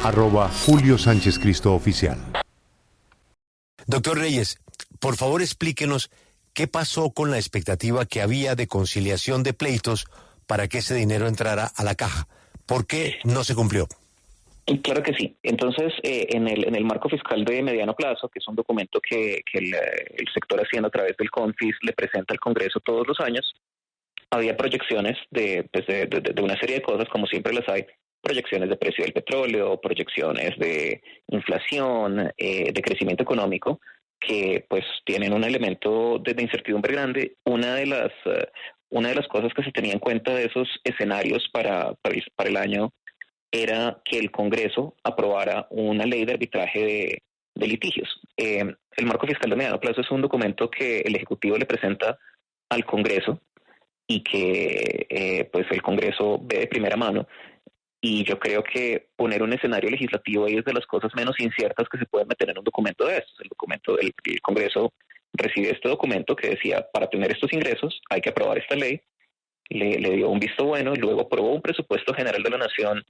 @Julio Sánchez Cristo Oficial. Doctor Reyes, por favor explíquenos qué pasó con la expectativa que había de conciliación de pleitos para que ese dinero entrara a la caja. ¿Por qué no se cumplió? Claro que sí. Entonces, en el marco fiscal de mediano plazo, que es un documento que el sector Hacienda a través del CONFIS le presenta al Congreso todos los años, había proyecciones de una serie de cosas, como siempre las hay, proyecciones de precio del petróleo, proyecciones de inflación, de crecimiento económico, que pues tienen un elemento de incertidumbre grande. Una de las cosas que se tenía en cuenta de esos escenarios para el año era que el Congreso aprobara una ley de arbitraje de litigios. El marco fiscal de mediano plazo es un documento que el Ejecutivo le presenta al Congreso y que pues el Congreso ve de primera mano. Y yo creo que poner un escenario legislativo ahí es de las cosas menos inciertas que se pueden meter en un documento de estos. El Congreso recibe este documento que decía, para tener estos ingresos hay que aprobar esta ley, le dio un visto bueno y luego aprobó un presupuesto general de la Nación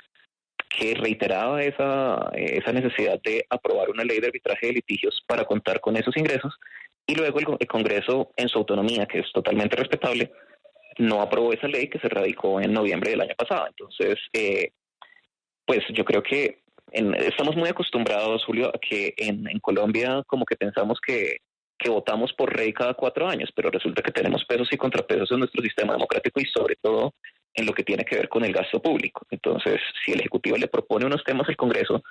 que reiteraba esa necesidad de aprobar una ley de arbitraje de litigios para contar con esos ingresos, y luego el Congreso, en su autonomía, que es totalmente respetable, no aprobó esa ley que se radicó en noviembre del año pasado. Entonces, pues yo creo que estamos muy acostumbrados, Julio, a que en Colombia como que pensamos que votamos por rey cada 4 años, pero resulta que tenemos pesos y contrapesos en nuestro sistema democrático y sobre todo en lo que tiene que ver con el gasto público. Entonces, si el Ejecutivo le propone unos temas al Congreso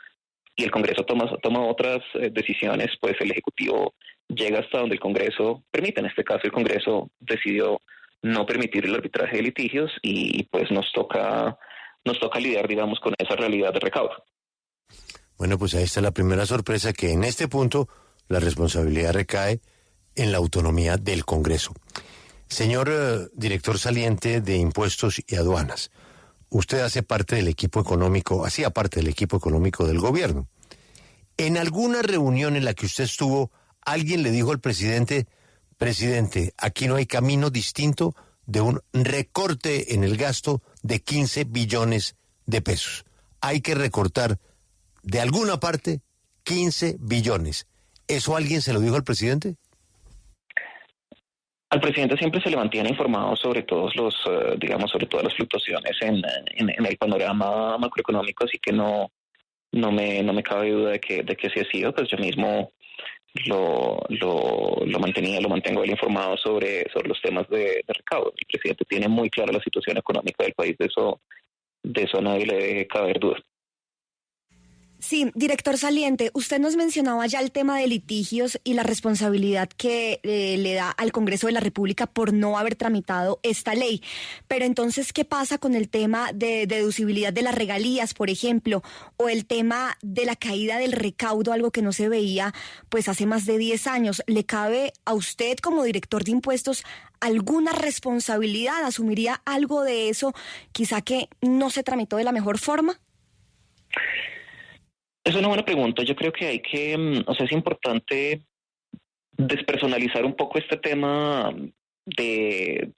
y el Congreso toma otras decisiones, pues el Ejecutivo llega hasta donde el Congreso permite. En este caso, el Congreso decidió no permitir el arbitraje de litigios y pues nos toca lidiar, digamos, con esa realidad de recaudo. Bueno, pues ahí está la primera sorpresa, que en este punto la responsabilidad recae en la autonomía del Congreso. Señor director saliente de Impuestos y Aduanas, usted hacía parte del equipo económico del gobierno. En alguna reunión en la que usted estuvo, alguien le dijo al presidente, aquí no hay camino distinto de un recorte en el gasto de 15 billones de pesos. Hay que recortar de alguna parte 15 billones. ¿Eso alguien se lo dijo al presidente? Al presidente siempre se le mantiene informado sobre todos sobre todas las fluctuaciones en el panorama macroeconómico, así que no me cabe duda de que así ha sido. Pues yo mismo lo mantengo él informado sobre los temas de recaudo. El presidente tiene muy clara la situación económica del país, de eso a nadie le debe caber duda. Sí, director saliente, usted nos mencionaba ya el tema de litigios y la responsabilidad que le da al Congreso de la República por no haber tramitado esta ley. Pero entonces, ¿qué pasa con el tema de deducibilidad de las regalías, por ejemplo, o el tema de la caída del recaudo, algo que no se veía pues hace más de 10 años? ¿Le cabe a usted como director de impuestos alguna responsabilidad? ¿Asumiría algo de eso, quizá que no se tramitó de la mejor forma? Es una buena pregunta. Yo creo que es importante despersonalizar un poco este tema del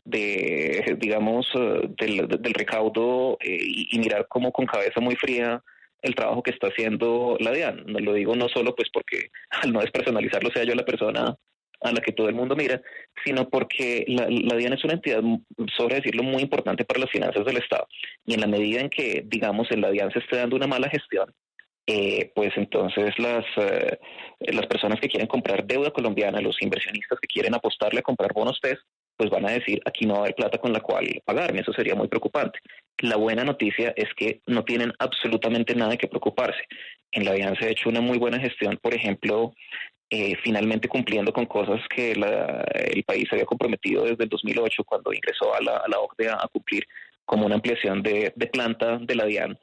recaudo y mirar como con cabeza muy fría el trabajo que está haciendo la DIAN. No lo digo no solo pues porque al no despersonalizarlo sea yo la persona a la que todo el mundo mira, sino porque la DIAN es una entidad, sobre decirlo, muy importante para las finanzas del Estado. Y en la medida en que, digamos, en la DIAN se esté dando una mala gestión, pues entonces las personas que quieren comprar deuda colombiana, los inversionistas que quieren apostarle a comprar bonos TES, pues van a decir, aquí no va a haber plata con la cual pagarme. Eso sería muy preocupante. La buena noticia es que no tienen absolutamente nada que preocuparse. En la DIAN se ha hecho una muy buena gestión, por ejemplo, finalmente cumpliendo con cosas que el país había comprometido desde el 2008, cuando ingresó a la OCDE a cumplir, como una ampliación de planta de la DIAN,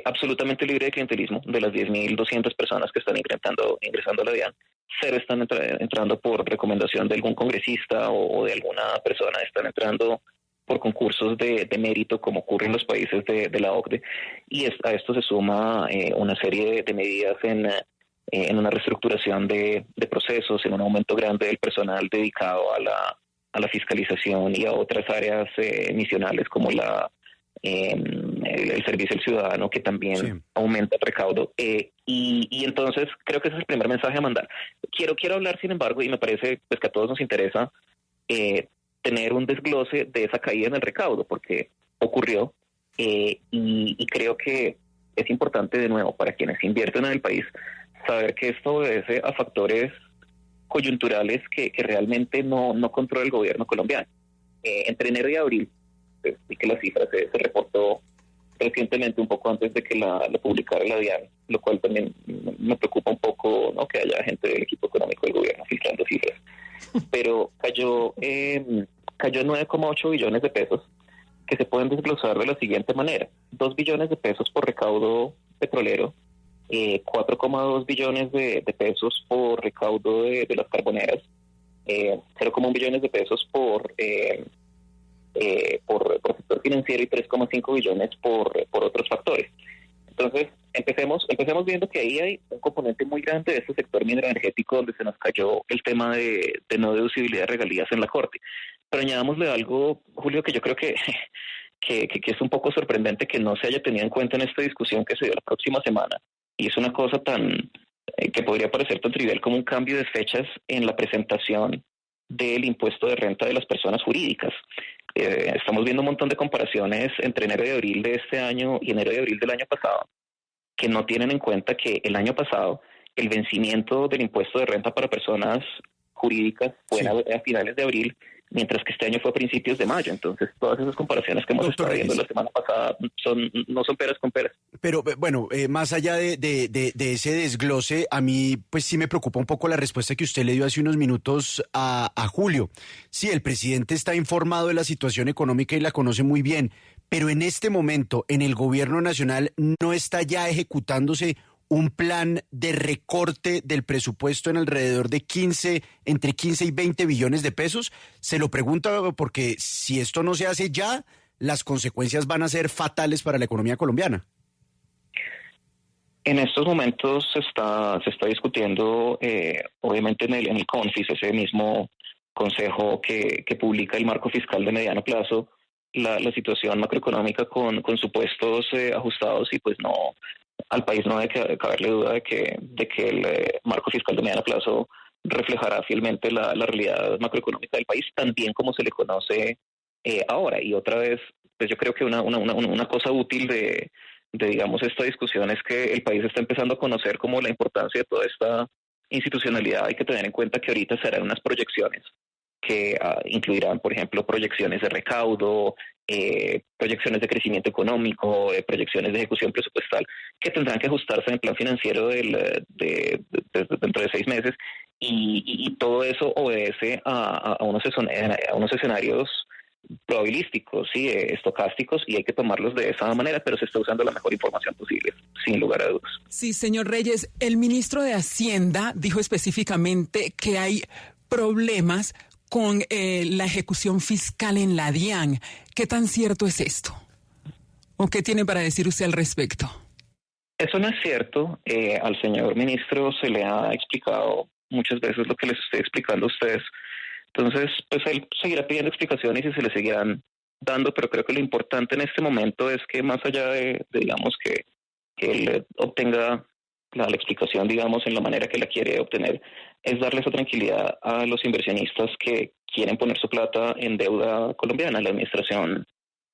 absolutamente libre de clientelismo. De las 10.200 personas que están ingresando a la DIAN, 0 están entrando por recomendación de algún congresista o de alguna persona, están entrando por concursos de mérito, como ocurre en los países de la OCDE, y a esto se suma una serie de medidas en una reestructuración de procesos, en un aumento grande del personal dedicado a la fiscalización y a otras áreas misionales como la el servicio al ciudadano, que también aumenta el recaudo. Y entonces creo que ese es el primer mensaje a mandar. Quiero hablar, sin embargo, y me parece pues que a todos nos interesa tener un desglose de esa caída en el recaudo, porque ocurrió, y creo que es importante, de nuevo, para quienes invierten en el país, saber que esto obedece a factores coyunturales que realmente no controla el gobierno colombiano. Entre enero y abril, y que la cifra se reportó recientemente, un poco antes de que la publicara la DIAN, lo cual también me preocupa un poco, ¿no?, que haya gente del equipo económico del gobierno filtrando cifras. Pero cayó 9,8 billones de pesos, que se pueden desglosar de la siguiente manera: 2 billones de pesos por recaudo petrolero, 4,2 billones de pesos por recaudo de las carboneras, 0,1 billones de pesos por sector financiero y 3,5 billones por otros factores. Entonces, empecemos viendo que ahí hay un componente muy grande de este sector minero energético donde se nos cayó el tema de no deducibilidad de regalías en la Corte. Pero añadámosle algo, Julio, que yo creo que es un poco sorprendente que no se haya tenido en cuenta en esta discusión que se dio la próxima semana. Y es una cosa tan que podría parecer tan trivial como un cambio de fechas en la presentación del impuesto de renta de las personas jurídicas. Estamos viendo un montón de comparaciones entre enero y abril de este año y enero y abril del año pasado, que no tienen en cuenta que el año pasado el vencimiento del impuesto de renta para personas jurídicas fue a finales de abril, mientras que este año fue a principios de mayo. Entonces, todas esas comparaciones que hemos estado viendo la semana pasada no son peras con peras. Pero bueno, más allá de ese desglose, a mí pues sí me preocupa un poco la respuesta que usted le dio hace unos minutos a Julio. Sí, el presidente está informado de la situación económica y la conoce muy bien, pero en este momento en el gobierno nacional no está ya ejecutándose un plan de recorte del presupuesto en alrededor de entre 15 y 20 billones de pesos. Se lo pregunto porque si esto no se hace ya, las consecuencias van a ser fatales para la economía colombiana. En estos momentos se está discutiendo, obviamente en el CONFIS, ese mismo consejo que publica el marco fiscal de mediano plazo, la situación macroeconómica con supuestos ajustados, y pues no, al país no debe caberle duda de que el marco fiscal de mediano plazo reflejará fielmente la realidad macroeconómica del país, también como se le conoce ahora. Y otra vez, pues yo creo que una cosa útil de digamos esta discusión es que el país está empezando a conocer como la importancia de toda esta institucionalidad. Hay que tener en cuenta que ahorita serán unas proyecciones que incluirán, por ejemplo, proyecciones de recaudo, proyecciones de crecimiento económico, proyecciones de ejecución presupuestal, que tendrán que ajustarse en el plan financiero dentro de 6 meses, y todo eso obedece a unos escenarios probabilísticos, ¿sí? Estocásticos, y hay que tomarlos de esa manera, pero se está usando la mejor información posible, sin lugar a dudas. Sí, señor Reyes, el ministro de Hacienda dijo específicamente que hay problemas con la ejecución fiscal en la DIAN. ¿Qué tan cierto es esto? ¿O qué tiene para decir usted al respecto? Eso no es cierto. Al señor ministro se le ha explicado muchas veces lo que les estoy explicando a ustedes. Entonces, pues él seguirá pidiendo explicaciones y se le seguirán dando, pero creo que lo importante en este momento es que, más allá de digamos, que él obtenga la explicación, digamos, en la manera que la quiere obtener, es darle esa tranquilidad a los inversionistas que quieren poner su plata en deuda colombiana. La administración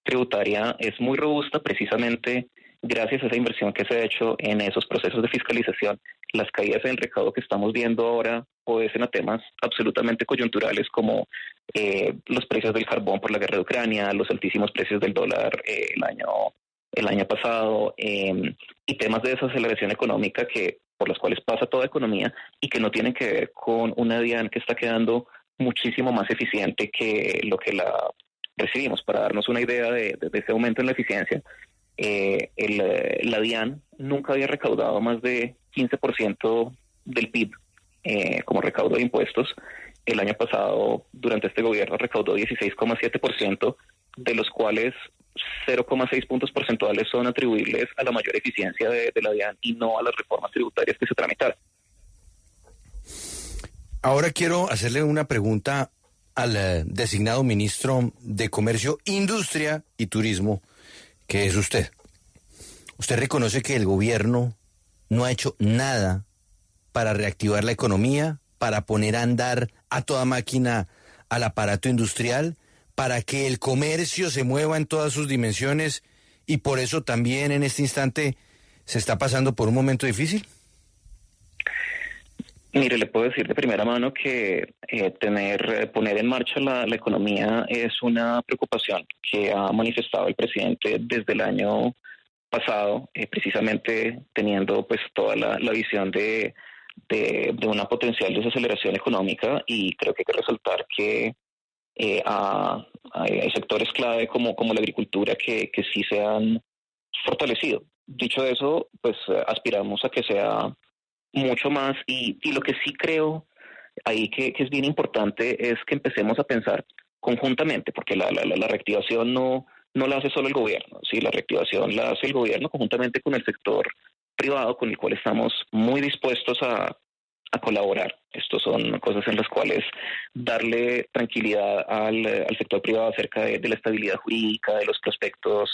tributaria es muy robusta precisamente gracias a esa inversión que se ha hecho en esos procesos de fiscalización. Las caídas en el recaudo que estamos viendo ahora obedecen a temas absolutamente coyunturales como los precios del carbón por la guerra de Ucrania, los altísimos precios del dólar el año pasado, y temas de desaceleración económica por las cuales pasa toda economía y que no tienen que ver con una DIAN que está quedando muchísimo más eficiente que lo que la recibimos. Para darnos una idea de ese aumento en la eficiencia, la DIAN nunca había recaudado más de 15% del PIB como recaudo de impuestos. El año pasado, durante este gobierno, recaudó 16,7%, de los cuales 0,6 puntos porcentuales son atribuibles a la mayor eficiencia de la DIAN y no a las reformas tributarias que se tramitaron. Ahora quiero hacerle una pregunta al designado ministro de Comercio, Industria y Turismo, que es usted. ¿Usted reconoce que el gobierno no ha hecho nada para reactivar la economía, para poner a andar a toda máquina al aparato industrial, para que el comercio se mueva en todas sus dimensiones y por eso también en este instante se está pasando por un momento difícil? Mire, le puedo decir de primera mano que poner en marcha la economía es una preocupación que ha manifestado el presidente desde el año pasado, precisamente teniendo pues toda la visión de una potencial desaceleración económica, y creo que hay que resaltar que hay sectores clave como la agricultura que sí se han fortalecido. Dicho eso, pues aspiramos a que sea mucho más, y lo que sí creo ahí que es bien importante es que empecemos a pensar conjuntamente, porque la reactivación no la hace solo el gobierno, ¿sí? La reactivación la hace el gobierno conjuntamente con el sector privado, con el cual estamos muy dispuestos a colaborar. Estos son cosas en las cuales darle tranquilidad al sector privado acerca de la estabilidad jurídica, de los prospectos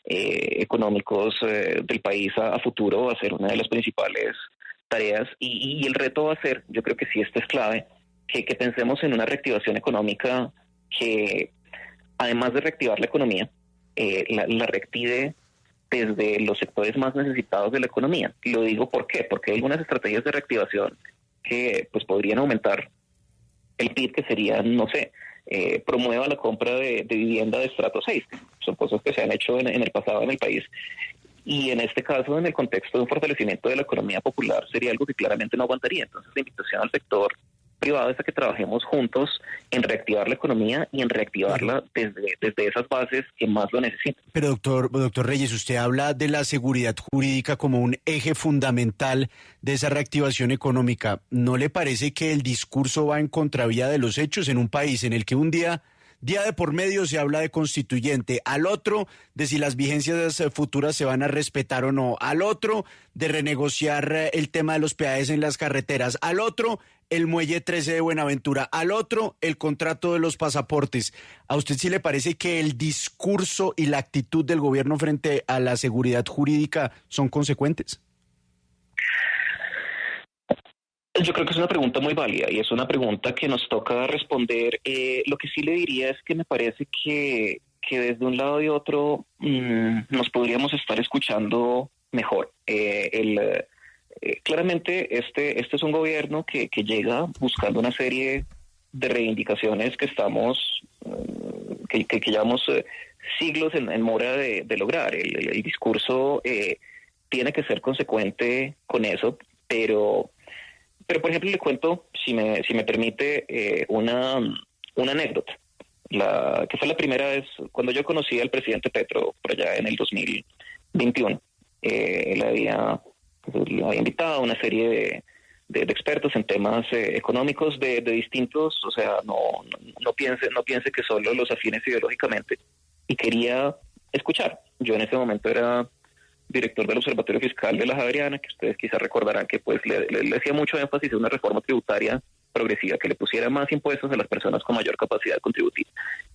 económicos del país a futuro va a ser una de las principales tareas, y el reto va a ser, yo creo que sí, esto es clave, que pensemos en una reactivación económica que, además de reactivar la economía, la reactive desde los sectores más necesitados de la economía. Y lo digo ¿por qué? Porque hay algunas estrategias de reactivación que pues podrían aumentar el PIB, que serían, no sé, promueva la compra de vivienda de estrato 6. Son cosas que se han hecho en el pasado en el país. Y en este caso, en el contexto de un fortalecimiento de la economía popular, sería algo que claramente no aguantaría. Entonces, la invitación al sector privado es a que trabajemos juntos en reactivar la economía y en reactivarla desde esas bases que más lo necesitan. Pero doctor Reyes, usted habla de la seguridad jurídica como un eje fundamental de esa reactivación económica. ¿No le parece que el discurso va en contravía de los hechos en un país en el que un día de por medio se habla de constituyente, al otro de si las vigencias futuras se van a respetar o no, al otro de renegociar el tema de los peajes en las carreteras, al otro el muelle 13 de Buenaventura, al otro el contrato de los pasaportes? ¿A usted sí le parece que el discurso y la actitud del gobierno frente a la seguridad jurídica son consecuentes? Yo creo que es una pregunta muy válida y es una pregunta que nos toca responder. Lo que sí le diría es que me parece que desde un lado y otro nos podríamos estar escuchando mejor. Claramente este es un gobierno que llega buscando una serie de reivindicaciones que que llevamos siglos en mora de lograr. El discurso tiene que ser consecuente con eso, pero por ejemplo, le cuento, si me permite, una anécdota. Que fue la primera vez cuando yo conocí al presidente Petro por allá en el 2021. Él había invitado a una serie de expertos en temas económicos de distintos, o sea, no piense que solo los afines ideológicamente, y quería escuchar. Yo en ese momento era director del Observatorio Fiscal de la Javeriana, que ustedes quizás recordarán que pues le hacía mucho énfasis en una reforma tributaria progresiva, que le pusiera más impuestos a las personas con mayor capacidad contributiva.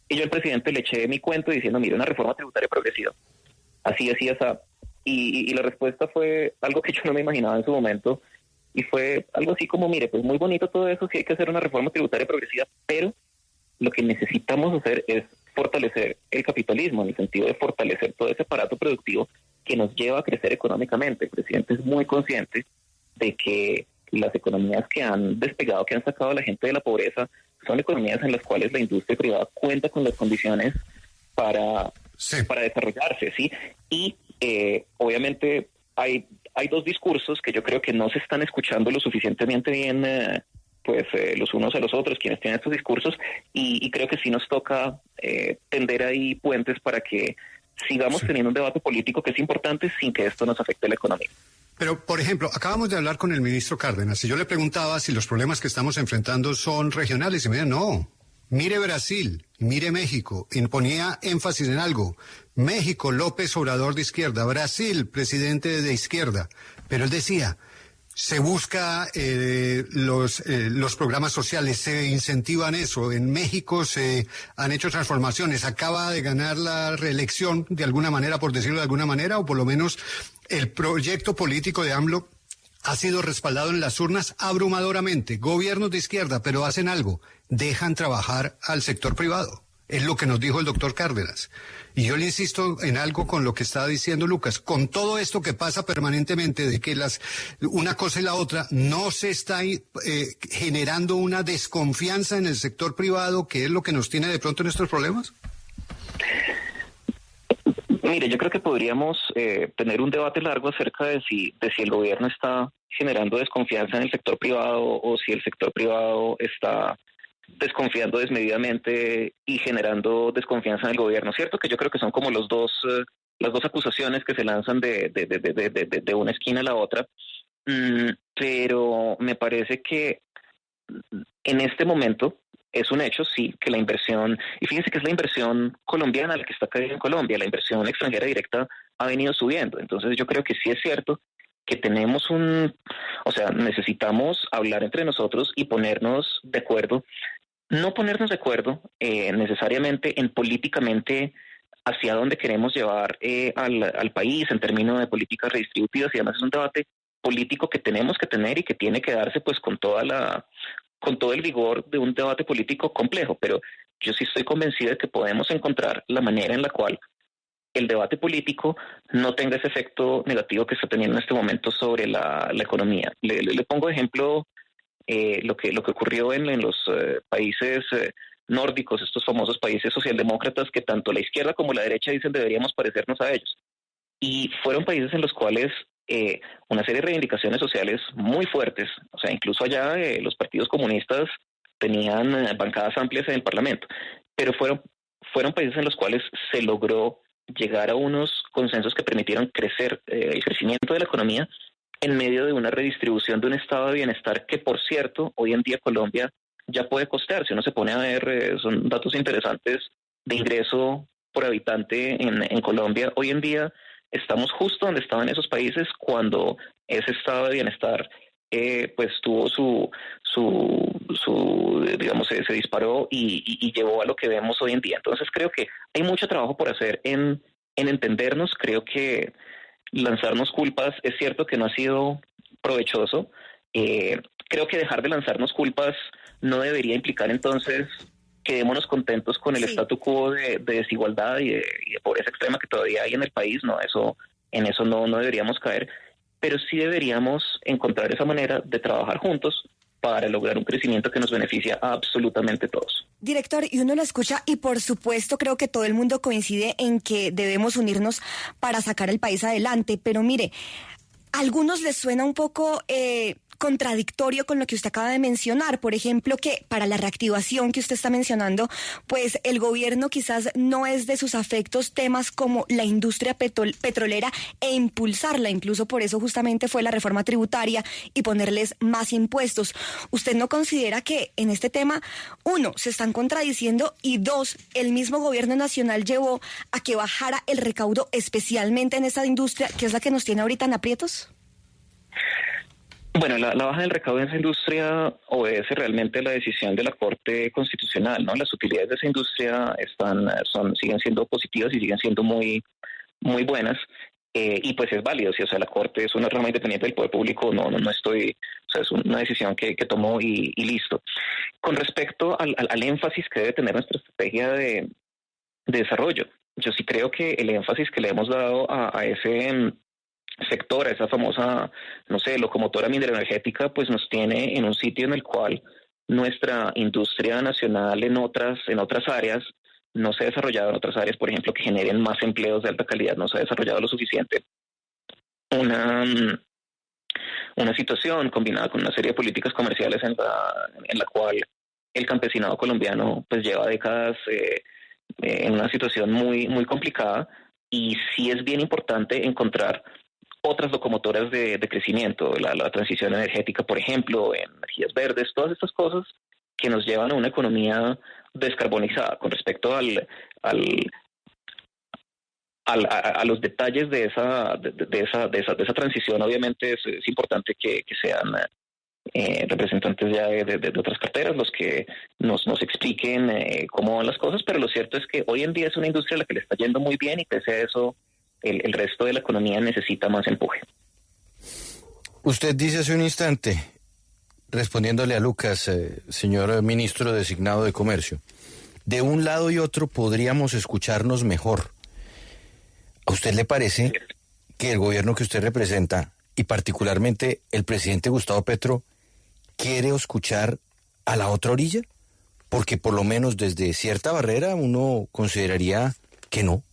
Y yo al presidente le eché mi cuento diciendo, mire, una reforma tributaria progresiva, así, y la respuesta fue algo que yo no me imaginaba en su momento, y fue algo así como, mire, pues muy bonito todo eso, sí hay que hacer una reforma tributaria progresiva, pero lo que necesitamos hacer es fortalecer el capitalismo, en el sentido de fortalecer todo ese aparato productivo que nos lleva a crecer económicamente. El presidente es muy consciente de que las economías que han despegado, que han sacado a la gente de la pobreza, son economías en las cuales la industria privada cuenta con las condiciones para desarrollarse, ¿sí? Y obviamente hay dos discursos que yo creo que no se están escuchando lo suficientemente bien los unos a los otros, quienes tienen estos discursos, y creo que sí nos toca tender ahí puentes para que sigamos teniendo un debate político que es importante sin que esto nos afecte la economía. Pero, por ejemplo, acabamos de hablar con el ministro Cárdenas y yo le preguntaba si los problemas que estamos enfrentando son regionales y me dijo, no, mire Brasil, mire México, y ponía énfasis en algo. México, López Obrador de izquierda, Brasil, presidente de izquierda, pero él decía, Se busca los programas sociales, se incentivan eso. En México se han hecho transformaciones. Acaba de ganar la reelección, de alguna manera, por decirlo de alguna manera, o por lo menos el proyecto político de AMLO ha sido respaldado en las urnas abrumadoramente. Gobiernos de izquierda, pero hacen algo, dejan trabajar al sector privado. Es lo que nos dijo el doctor Cárdenas. Y yo le insisto en algo con lo que estaba diciendo Lucas. Con todo esto que pasa permanentemente, de que una cosa y la otra, ¿no se está generando una desconfianza en el sector privado, que es lo que nos tiene de pronto en estos problemas? Mire, yo creo que podríamos tener un debate largo acerca de si el gobierno está generando desconfianza en el sector privado o si el sector privado está desconfiando desmedidamente y generando desconfianza en el gobierno. Cierto que yo creo que son como las dos acusaciones que se lanzan de una esquina a la otra, pero me parece que en este momento es un hecho, sí, que la inversión, y fíjense que es la inversión colombiana la que está cayendo en Colombia, la inversión extranjera directa ha venido subiendo. Entonces yo creo que sí es cierto que tenemos necesitamos hablar entre nosotros y ponernos de acuerdo, no ponernos de acuerdo necesariamente en políticamente hacia dónde queremos llevar al país en términos de políticas redistributivas, y además es un debate político que tenemos que tener y que tiene que darse pues con todo el vigor de un debate político complejo, pero yo sí estoy convencido de que podemos encontrar la manera en la cual el debate político no tenga ese efecto negativo que está teniendo en este momento sobre la economía. Le pongo de ejemplo lo que ocurrió en los países nórdicos, estos famosos países socialdemócratas que tanto la izquierda como la derecha dicen deberíamos parecernos a ellos. Y fueron países en los cuales una serie de reivindicaciones sociales muy fuertes, o sea, incluso allá los partidos comunistas tenían bancadas amplias en el Parlamento, pero fueron países en los cuales se logró llegar a unos consensos que permitieron crecer el crecimiento de la economía en medio de una redistribución de un estado de bienestar que, por cierto, hoy en día Colombia ya puede costear. Si uno se pone a ver, son datos interesantes de ingreso por habitante en Colombia. Hoy en día estamos justo donde estaban esos países cuando ese estado de bienestar pues tuvo digamos, se disparó y llevó a lo que vemos hoy en día. Entonces creo que hay mucho trabajo por hacer en entendernos. Creo que lanzarnos culpas es cierto que no ha sido provechoso. Creo que dejar de lanzarnos culpas no debería implicar entonces quedémonos contentos con el statu quo de desigualdad y de pobreza extrema que todavía hay en el país. No, en eso no deberíamos caer, pero sí deberíamos encontrar esa manera de trabajar juntos para lograr un crecimiento que nos beneficia a absolutamente todos. Director, y uno lo escucha y por supuesto creo que todo el mundo coincide en que debemos unirnos para sacar el país adelante, pero mire, a algunos les suena un poco contradictorio con lo que usted acaba de mencionar. Por ejemplo, que para la reactivación que usted está mencionando, pues el gobierno quizás no es de sus afectos temas como la industria petrolera e impulsarla. Incluso por eso justamente fue la reforma tributaria y ponerles más impuestos. ¿Usted no considera que en este tema, uno, se están contradiciendo y dos, el mismo gobierno nacional llevó a que bajara el recaudo especialmente en esa industria que es la que nos tiene ahorita en aprietos? Bueno, la baja del recaudo en esa industria obedece realmente a la decisión de la Corte Constitucional, ¿no? Las utilidades de esa industria siguen siendo positivas y siguen siendo muy, muy buenas, y pues es válido, ¿sí? O sea, la Corte es una rama independiente del poder público, no estoy, o sea, es una decisión que tomó y listo. Con respecto al énfasis que debe tener nuestra estrategia de desarrollo, yo sí creo que el énfasis que le hemos dado a ese sector, a esa famosa, locomotora minera energética, pues nos tiene en un sitio en el cual nuestra industria nacional en otras áreas no se ha desarrollado, en otras áreas, por ejemplo, que generen más empleos de alta calidad, no se ha desarrollado lo suficiente. Una situación combinada con una serie de políticas comerciales en la cual el campesinado colombiano pues lleva décadas en una situación muy, muy complicada, y sí es bien importante encontrar otras locomotoras de crecimiento, la transición energética, por ejemplo, energías verdes, todas estas cosas que nos llevan a una economía descarbonizada. Con respecto al a los detalles de esa transición, obviamente es importante que sean representantes ya de otras carteras los que nos expliquen cómo van las cosas, pero lo cierto es que hoy en día es una industria a la que le está yendo muy bien y pese a eso el resto de la economía necesita más empuje. Usted dice hace un instante, respondiéndole a Lucas, señor ministro designado de Comercio, de un lado y otro podríamos escucharnos mejor. ¿A usted le parece que el gobierno que usted representa, y particularmente el presidente Gustavo Petro, quiere escuchar a la otra orilla? Porque por lo menos desde cierta barrera uno consideraría que no.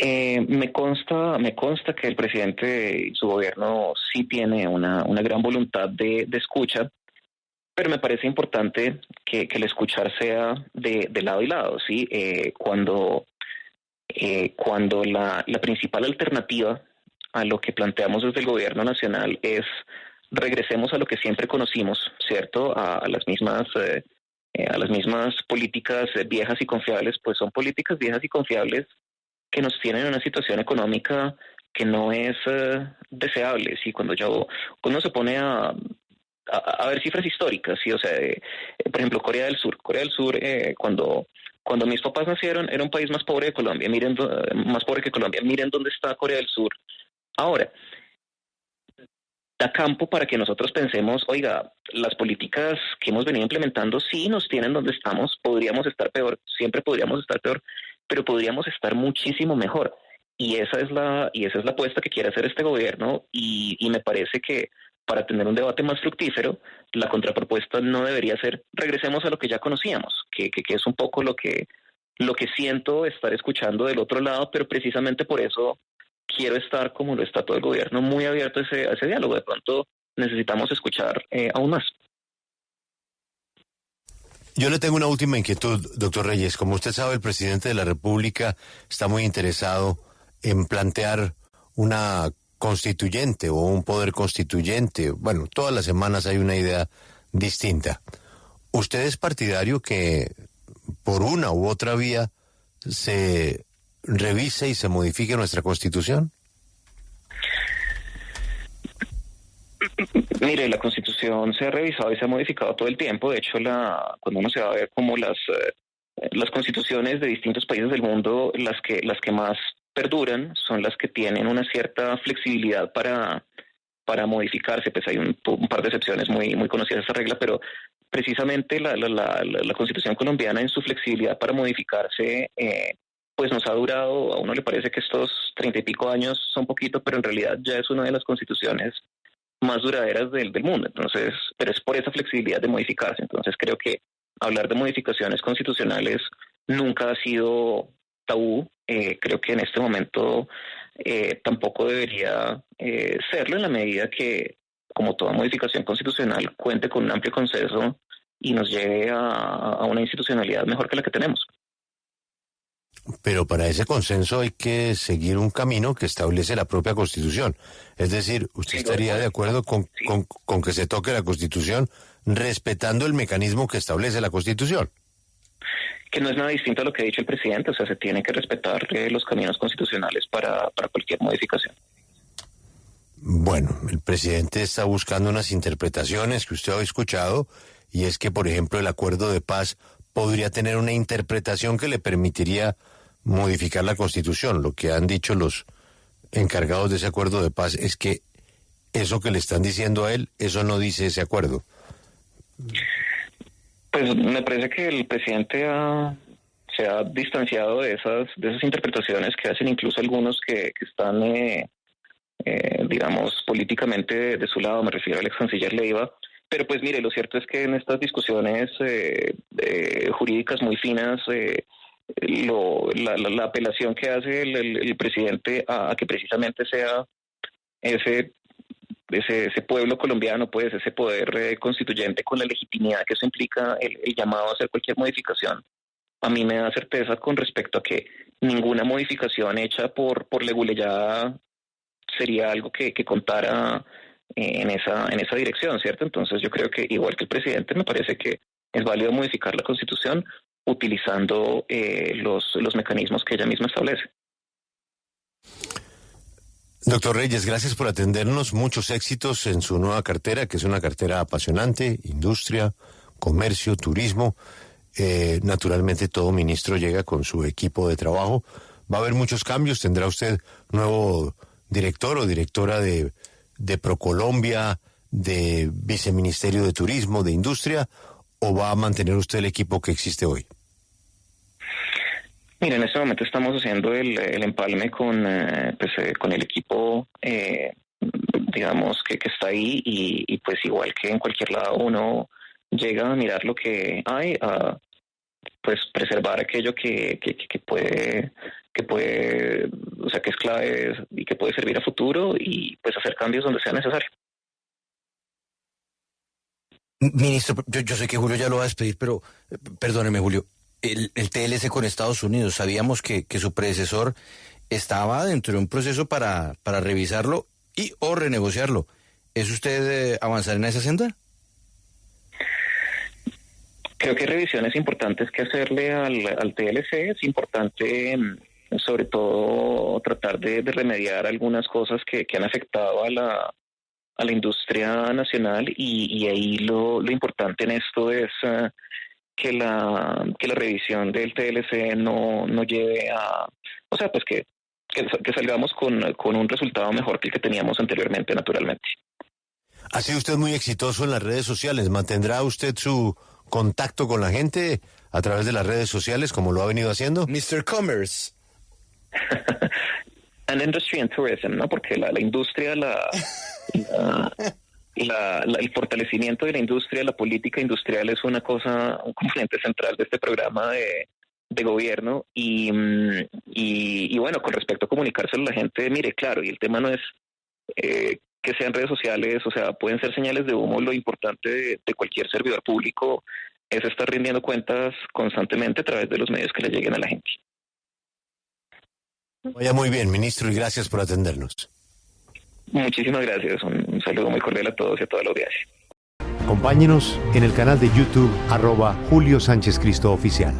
Me consta que el presidente y su gobierno sí tiene una gran voluntad de escucha, pero me parece importante que el escuchar sea de lado y lado, ¿sí? Cuando la principal alternativa a lo que planteamos desde el gobierno nacional es regresemos a lo que siempre conocimos, ¿cierto? A las mismas políticas viejas y confiables, pues son políticas viejas y confiables que nos tienen en una situación económica que no es deseable, ¿sí? Cuando uno se pone a ver cifras históricas, ¿sí? O sea, por ejemplo, Corea del Sur, cuando mis papás nacieron era un país más pobre que Colombia, más pobre que Colombia, miren dónde está Corea del Sur ahora. Da campo para que nosotros pensemos, oiga, las políticas que hemos venido implementando sí nos tienen donde estamos, podríamos estar peor, siempre podríamos estar peor, pero podríamos estar muchísimo mejor. Y esa es la apuesta que quiere hacer este gobierno y me parece que para tener un debate más fructífero, la contrapropuesta no debería ser regresemos a lo que ya conocíamos, que es un poco lo que siento estar escuchando del otro lado, pero precisamente por eso quiero estar, como lo está todo el gobierno, muy abierto a ese diálogo. De pronto necesitamos escuchar aún más. Yo le tengo una última inquietud, doctor Reyes. Como usted sabe, el presidente de la República está muy interesado en plantear una constituyente o un poder constituyente. Bueno, todas las semanas hay una idea distinta. ¿Usted es partidario que por una u otra vía se revise y se modifique nuestra Constitución? Mire, la Constitución se ha revisado y se ha modificado todo el tiempo. De hecho, cuando uno se va a ver como las constituciones de distintos países del mundo, las que más perduran son las que tienen una cierta flexibilidad para modificarse. Pues hay un par de excepciones muy conocidas a esa regla, pero precisamente la Constitución colombiana en su flexibilidad para modificarse pues nos ha durado, a uno le parece que estos 30 y pico años son poquito, pero en realidad ya es una de las constituciones más duraderas del mundo. Entonces, pero es por esa flexibilidad de modificarse. Entonces creo que hablar de modificaciones constitucionales nunca ha sido tabú. Creo que en este momento tampoco debería serlo, en la medida que, como toda modificación constitucional, cuente con un amplio consenso y nos lleve a una institucionalidad mejor que la que tenemos. Pero para ese consenso hay que seguir un camino que establece la propia Constitución. Es decir, ¿usted estaría de acuerdo con que se toque la Constitución respetando el mecanismo que establece la Constitución? Que no es nada distinto a lo que ha dicho el presidente. O sea, se tiene que respetar los caminos constitucionales para cualquier modificación. Bueno, el presidente está buscando unas interpretaciones que usted ha escuchado, y es que, por ejemplo, el acuerdo de paz podría tener una interpretación que le permitiría modificar la Constitución. Lo que han dicho los encargados de ese acuerdo de paz es que eso que le están diciendo a él, eso no dice ese acuerdo. Pues me parece que el presidente se ha distanciado de esas interpretaciones que hacen incluso algunos que están, digamos, políticamente de su lado. Me refiero al ex canciller Leiva. Pero pues mire, lo cierto es que en estas discusiones jurídicas muy finas, la apelación que hace el presidente a que precisamente sea ese pueblo colombiano, pues ese poder constituyente con la legitimidad que eso implica, el llamado a hacer cualquier modificación, a mí me da certeza con respecto a que ninguna modificación hecha por leguleyada sería algo que contara en esa dirección, ¿cierto? Entonces yo creo que, igual que el presidente, me parece que es válido modificar la Constitución utilizando los mecanismos que ella misma establece. Doctor Reyes, gracias por atendernos. Muchos éxitos en su nueva cartera, que es una cartera apasionante: industria, comercio, turismo. Naturalmente todo ministro llega con su equipo de trabajo. Va a haber muchos cambios. ¿Tendrá usted nuevo director o directora de Procolombia, de Viceministerio de Turismo, de Industria, o va a mantener usted el equipo que existe hoy? Mira, en este momento estamos haciendo el empalme con el equipo, digamos, que está ahí, y pues igual que en cualquier lado uno llega a mirar lo que hay, a pues preservar aquello que puede, o sea, que es clave y que puede servir a futuro, y pues hacer cambios donde sea necesario. Ministro, yo sé que Julio ya lo va a despedir, pero perdóneme, Julio. El TLC con Estados Unidos, sabíamos que su predecesor estaba dentro de un proceso para revisarlo y o renegociarlo. ¿Es usted avanzar en esa senda? Creo que hay revisiones importantes que hacerle al TLC. Es importante, sobre todo, tratar de remediar algunas cosas que han afectado a la industria nacional, y ahí lo importante en esto es que la revisión del TLC no lleve a, o sea, pues que salgamos con un resultado mejor que el que teníamos anteriormente, naturalmente. Ha sido usted muy exitoso en las redes sociales. ¿Mantendrá usted su contacto con la gente a través de las redes sociales como lo ha venido haciendo? Mr. Commerce. And Industry and Tourism, ¿no? Porque la industria, el fortalecimiento de la industria, la política industrial es un componente central de este programa de gobierno, y bueno, con respecto a comunicárselo a la gente, mire, claro, y el tema no es que sean redes sociales, o sea, pueden ser señales de humo. Lo importante de cualquier servidor público es estar rindiendo cuentas constantemente a través de los medios que le lleguen a la gente. Vaya muy bien, ministro, y gracias por atendernos. Muchísimas gracias. Un saludo muy cordial a todos y a toda la audiencia. Acompáñenos en el canal de YouTube @Julio Sánchez Cristo Oficial.